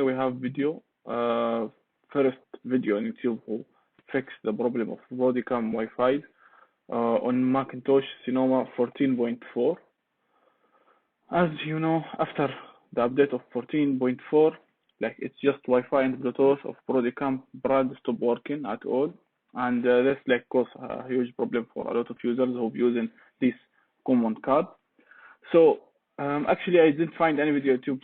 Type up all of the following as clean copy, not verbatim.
we have video, first video on YouTube who fixed the problem of Broadcom Wi-Fi on Macintosh Senoma 14.4. As you know, after the update of 14.4, like it's just Wi-Fi and Bluetooth of Broadcom brand stop working at all, and this like cause a huge problem for a lot of users who using this common card. So actually, I didn't find any video YouTube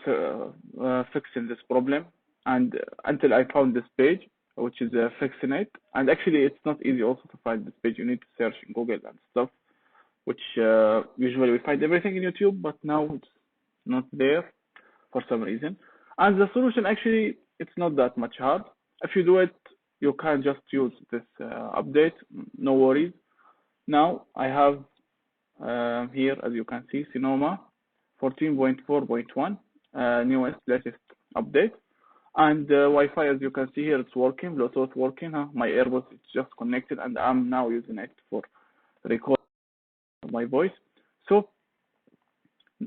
fixing this problem, and until I found this page, which is fixing it. And actually, it's not easy also to find this page. You need to search in Google and stuff, which usually we find everything in YouTube, but now it's not there for some reason. And the solution actually, it's not that much hard. If you do it, you can just use this update. No worries. Now I have here, as you can see, Senoma 14.4.1, newest, latest update. And Wi-Fi, as you can see here, it's working. Bluetooth working. My AirPods is just connected, and I'm now using it for recording my voice. So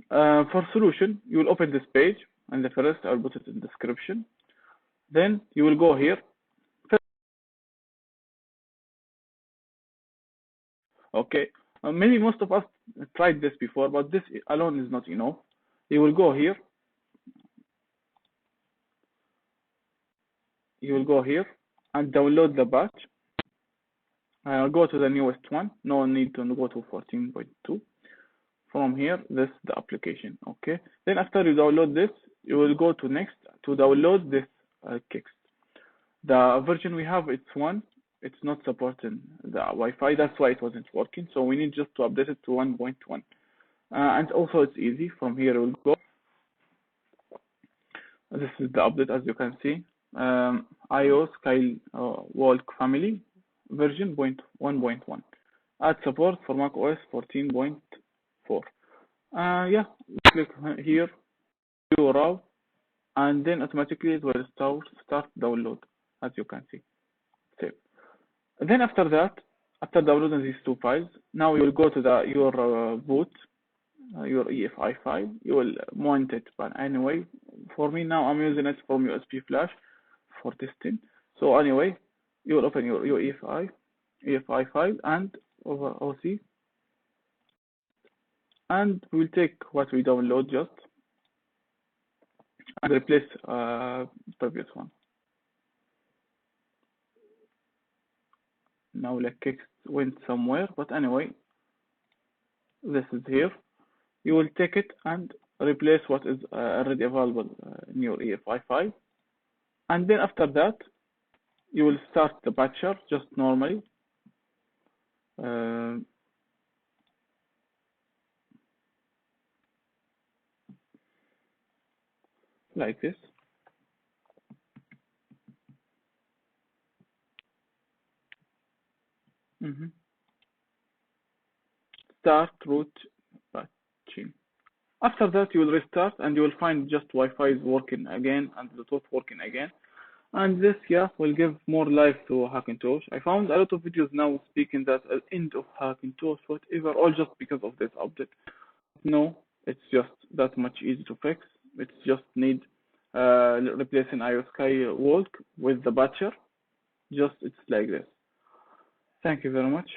for solution, you will open this page, and the first I'll put it in the description. Then you will go here. Okay, maybe most of us tried this before, but this alone is not enough. You will go here. You will go here and download the batch. I'll go to the newest one. No need to go to 14.2. From here, this is the application. Okay. Then after you download this, you will go to next to download this Kix. The version we have, it's one. It's not supporting the Wi-Fi. That's why it wasn't working. So we need just to update it to 1.1. And also it's easy. From here we'll go. This is the update, as you can see. iOS Walk family version 1.1. Add support for macOS 14.4. Yeah, click here, view raw, and then automatically it will start download, as you can see. Save. Then after that, after downloading these two files, now you will go to your boot, your EFI file. You will mount it, but anyway, for me now I'm using it from USB flash for testing. So anyway, you will open your EFI file and over OC, and we'll take what we download just and replace previous one. Now like Kix went somewhere, but anyway, this is here. You will take it and replace what is already available in your EFI file. And then after that, you will start the patcher just normally. Like this. Start root patching. After that, you will restart and you will find just Wi-Fi is working again and Bluetooth working again. And this, yeah, will give more life to Hackintosh. I found a lot of videos now speaking that at the end of Hackintosh, whatever, all just because of this update. No, it's just that much easy to fix. It's just need replacing iOS Walk with the patcher. Just it's like this. Thank you very much.